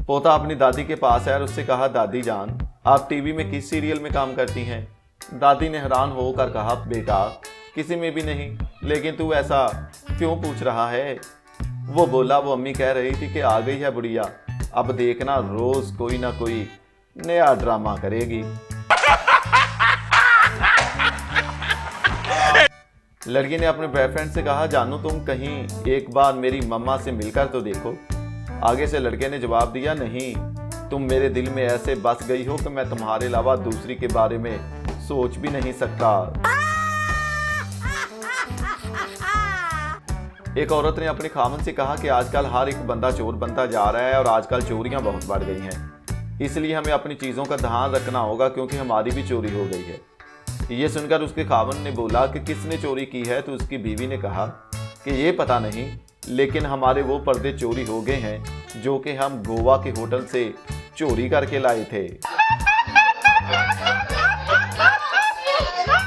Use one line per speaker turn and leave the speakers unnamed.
पोता अपनी दादी के पास आया और उससे कहा, दादी जान आप टीवी में किस सीरियल में काम करती हैं? दादी ने हैरान होकर कहा, बेटा किसी में भी नहीं, लेकिन तू ऐसा क्यों पूछ रहा है? वो बोला, वो अम्मी कह रही थी कि आ गई है बुढ़िया, अब देखना रोज कोई ना कोई नया ड्रामा करेगी। लड़की ने अपने बॉयफ्रेंड से कहा, जानू तुम कहीं एक बार मेरी मम्मा से मिलकर तो देखो। आगे से लड़के ने जवाब दिया, नहीं, तुम मेरे दिल में ऐसे बस गई हो कि मैं तुम्हारे अलावा दूसरी के बारे में सोच भी नहीं सकता। एक औरत ने अपने खामन से कहा कि आजकल हर एक बंदा चोर बनता जा रहा है और आजकल चोरियां बहुत बढ़ गई हैं, इसलिए हमें अपनी चीज़ों का ध्यान रखना होगा क्योंकि हमारी भी चोरी हो गई है। ये सुनकर उसके खामन ने बोला कि किसने चोरी की है? तो उसकी बीवी ने कहा कि ये पता नहीं, लेकिन हमारे वो पर्दे चोरी हो गए हैं जो कि हम गोवा के होटल से चोरी करके लाए थे।